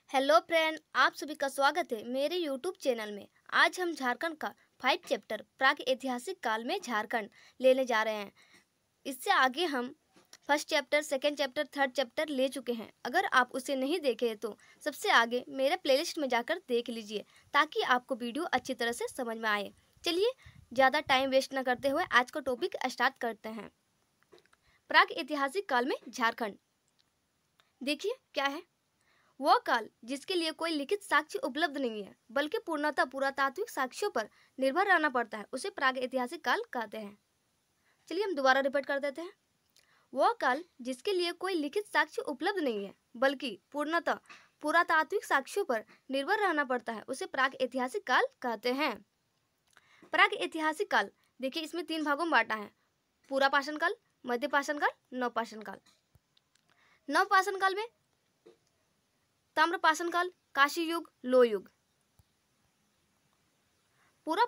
Hello friend, आप सभी का स्वागत है मेरे यूट्यूब चैनल में। आज हम झारखंड का 5 चैप्टर प्राग ऐतिहासिक काल में झारखंड लेने जा रहे हैं। इससे आगे हम first chapter, second chapter, third chapter ले चुके हैं। अगर आप उसे नहीं देखे हैं तो सबसे आगे मेरे प्लेलिस्ट में जाकर देख लीजिए ताकि आपको वीडियो अच्छी तरह से समझ में आए। चलिए ज़्यादा टाइम वेस्ट न करते हुए आज का टॉपिक स्टार्ट करते हैं। प्राग ऐतिहासिक काल में झारखंड। देखिए क्या है, वह काल जिसके लिए कोई लिखित साक्ष्य उपलब्ध नहीं है बल्कि पूर्णतः पुरातात्विक साक्ष्यों पर निर्भर रहना पड़ता है, उसे प्राग ऐतिहासिक काल कहते हैं। चलिए हम दोबारा रिपीट कर देते हैं। वह काल जिसके लिए कोई लिखित साक्ष्य उपलब्ध नहीं है बल्कि पूर्णतः पुरातात्विक साक्ष्यों पर निर्भर रहना पड़ता है, उसे प्राग ऐतिहासिक काल कहते हैं। प्राग ऐतिहासिक काल देखिए, इसमें 3 भागों में बांटा है: पूरा पाषाण काल, मध्य पाषाण काल, नवपाषाण काल। नवपाषाण काल में ताम्रपाषाण काल, काशी युग, लोह युग। पूरा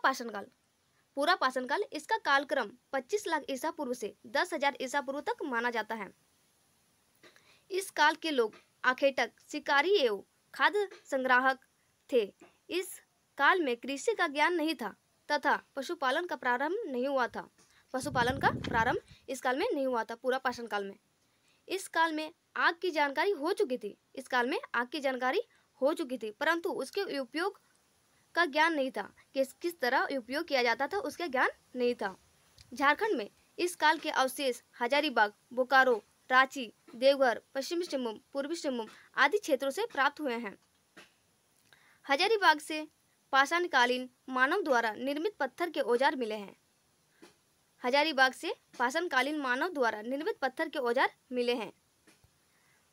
पाषाण काल इसका कालक्रम 25 लाख ईसा पूर्व से 10,000 ईसा पूर्व तक माना जाता है। इस काल के लोग आखेटक, शिकारी एवं खाद्य संग्राहक थे। इस काल में कृषि का ज्ञान नहीं था तथा पशुपालन का प्रारंभ नहीं हुआ था। इस काल में नहीं हुआ था, पूरा पाषाण काल में। इस काल में आग की जानकारी हो चुकी थी, परंतु उसके उपयोग का ज्ञान नहीं था कि किस तरह उपयोग किया जाता था, उसका ज्ञान नहीं था। झारखंड में इस काल के अवशेष हजारीबाग, बोकारो, रांची, देवघर, पश्चिमी सिंहभूम, पूर्वी सिंहभूम आदि क्षेत्रों से प्राप्त हुए हैं। हजारीबाग से पाषाणकालीन मानव द्वारा निर्मित पत्थर के औजार मिले हैं।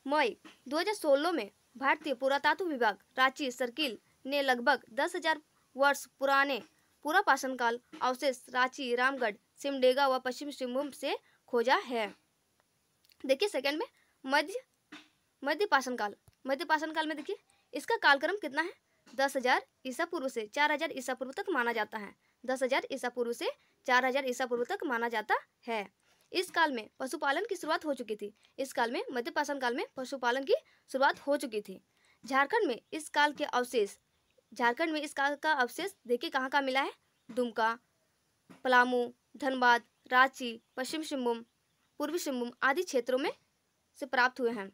मई 2016 में भारतीय पुरातत्व विभाग रांची सर्किल ने लगभग 10,000 वर्ष पुराने पूरा पाषाण काल अवशेष रांची, रामगढ़, सिमडेगा व पश्चिम सिंहभूम से खोजा है। देखिए सेकंड में मध्य पाषाण काल में देखिए इसका कालक्रम कितना है, 10,000 ईसा पूर्व से 4,000 ईसा पूर्व तक माना जाता है। 10,000 ईसा पूर्व से 4,000 ईसा पूर्व तक माना जाता है। इस काल में पशुपालन की शुरुआत हो चुकी थी। मध्य पाषाण काल में पशुपालन की शुरुआत हो चुकी थी। झारखंड में इस काल का अवशेष देखिए कहाँ का मिला है, दुमका, पलामू, धनबाद, रांची, पश्चिम सिंहभूम, पूर्वी सिंहभूम आदि क्षेत्रों में से प्राप्त हुए हैं।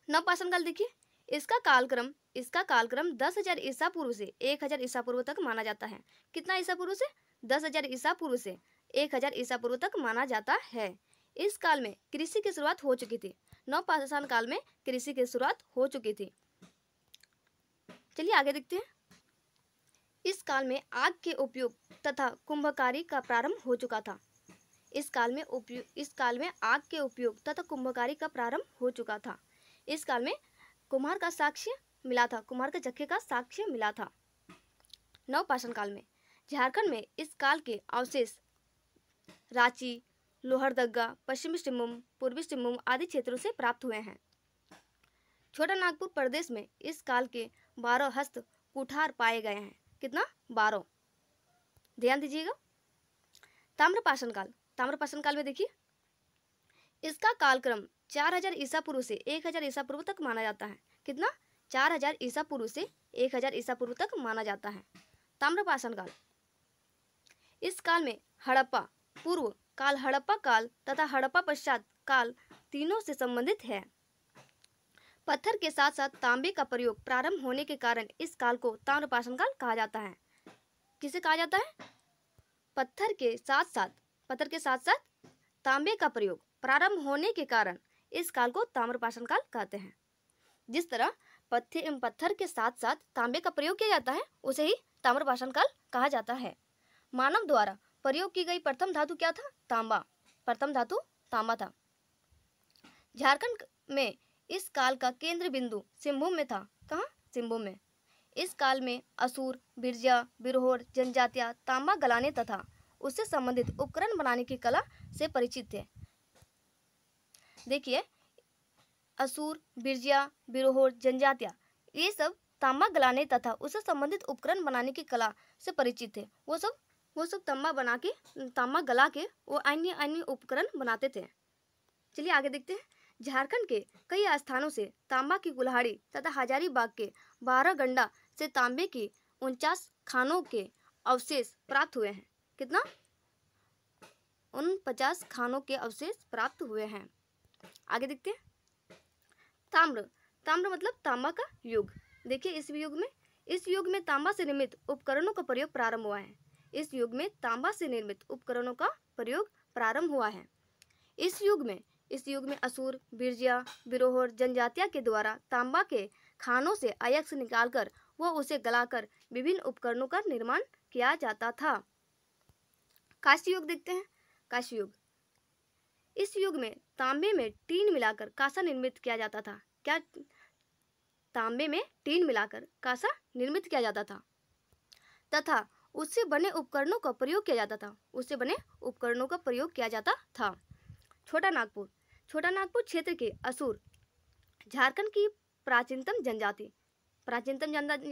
नवपाषाण काल देखिए, इसका कालक्रम 10,000 ईसा पूर्व से 1,000 ईसा पूर्व तक माना जाता है। कितना ईसा पूर्व से? 10,000 ईसा पूर्व से 1,000 ईसा पूर्व तक माना जाता है। इस काल में कृषि की शुरुआत हो चुकी थी। नवपाषाण काल में कृषि की शुरुआत हो चुकी थी। चलिए आगे देखते हैं। इस काल में आग के उपयोग तथा कुंभकारी का प्रारंभ हो चुका था। इस काल में आग के उपयोग तथा कुंभकारी का प्रारंभ हो चुका था। इस काल में कुम्हार का जखे का साक्ष्य मिला था। नवपाषाण काल में झारखंड में इस काल के अवशेष रांची, लोहरदगा, पश्चिमी सिंहभूम, पूर्वी सिंहभूम आदि क्षेत्रों से प्राप्त हुए हैं। छोटा नागपुर प्रदेश में इस काल के 12 हस्त कुठार पाए गए हैं। कितना? 12। ध्यान दीजिएगा। ताम्रपाषाण काल में देखिए इसका कालक्रम 4,000 ईसा पूर्व से 1,000 ईसा पूर्व तक माना जाता है। कितना? 4,000 ईसा पूर्व से 1,000 ईसा पूर्व तक माना जाता है। ताम्रपाषाण काल, इस काल में हड़प्पा पूर्व काल, हड़प्पा काल तथा हड़प्पा पश्चात काल तीनों से संबंधित है। पत्थर के साथ साथ तांबे का प्रयोग प्रारंभ होने के कारण इस काल को ताम्रपाषाण काल कहा जाता है। किसे कहा जाता है? पत्थर के साथ साथ तांबे का प्रयोग प्रारंभ होने के कारण इस काल को ताम्रपाषाण काल कहते हैं। जिस तरह पत्थर के साथ साथ तांबे का प्रयोग किया जाता है उसे ही ताम्रपाषाण काल कहा जाता है। मानव द्वारा प्रयोग की गई प्रथम धातु क्या था? तांबा था। झारखंड में इस काल का केंद्र बिंदु सिंहभूम में था। कहाँ? सिंहभूम में। इस काल में असुर, बिरजा, बिरहोर जनजातियां तांबा गलाने तथा उससे संबंधित उपकरण बनाने की कला से परिचित थे। देखिए असुर, बिरजा, बिरहोर जनजातियां ये सब तांबा गलाने तथा उससे संबंधित उपकरण बनाने की कला से परिचित थे। वो सब तांबा गला के वो अन्य उपकरण बनाते थे। चलिए आगे देखते हैं। झारखंड के कई स्थानों से तांबा की कुल्हाड़ी तथा हजारीबाग के 12 गंडा से तांबे की 49 खानों के अवशेष प्राप्त हुए हैं। कितना? 49 खानों के अवशेष प्राप्त हुए हैं। आगे देखते हैं। ताम्र, ताम्र मतलब तांबा का युग। देखिए इस युग में तांबा से निर्मित उपकरणों का प्रयोग प्रारंभ हुआ है। इस युग में तांबा से निर्मित उपकरणों का प्रयोग प्रारंभ हुआ है। इस युग में असुर, बिरजिया, बिरोहर जनजातियों के द्वारा तांबा के खानों से अयस्क निकालकर वह उसे गलाकर विभिन्न उपकरणों का निर्माण किया जाता था। कांस्य युग देखते हैं। कांस्य युग, इस युग में तांबे में टीन मिलाकर कांसा निर्मित किया जाता था। क्या? तांबे में टीन मिलाकर कांसा निर्मित किया जाता था तथा उससे बने उपकरणों का प्रयोग किया जाता था। छोटा नागपुर, छोटा नागपुर क्षेत्र के असुर झारखंड की प्राचीनतम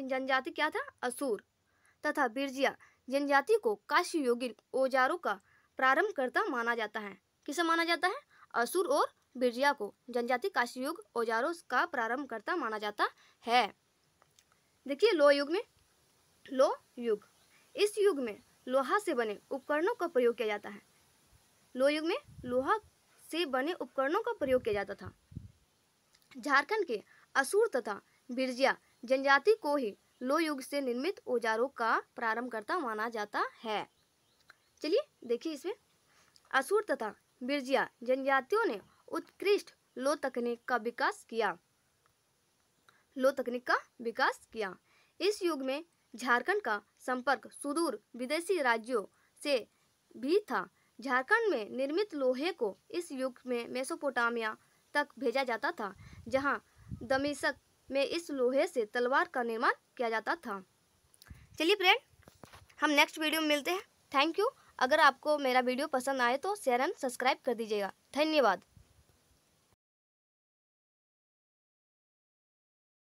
जनजाति क्या था? असुर तथा बिरजिया जनजाति को कांस्य युगीन औजारों का प्रारंभकर्ता माना जाता है। किसे माना जाता है? असुर और बिरजिया को जनजाति कांस्य युग औजारों का प्रारंभकर्ता माना जाता है। देखिए लोह युग, इस युग में लोहा से बने उपकरणों का प्रयोग किया जाता है। लोह युग में लोहा से बने उपकरणों का प्रयोग किया जाता था। झारखंड के असुर तथा बिरजिया जनजाति को ही लोह युग से निर्मित औजारों का प्रारंभकर्ता माना जाता है। चलिए देखिए इसमें असुर तथा बिरजिया जनजातियों ने उत्कृष्ट लोह तकनीक का विकास किया। इस युग में झारखंड का संपर्क सुदूर विदेशी राज्यों से भी था। झारखंड में निर्मित लोहे को इस युग में मेसोपोटामिया तक भेजा जाता था, जहां दमिश्क में इस लोहे से तलवार का निर्माण किया जाता था। चलिए फ्रेंड, हम नेक्स्ट वीडियो में मिलते हैं। Thank you. अगर आपको मेरा वीडियो पसंद आए तो शेयर एंड सब्सक्राइब कर दीजिएगा। धन्यवाद।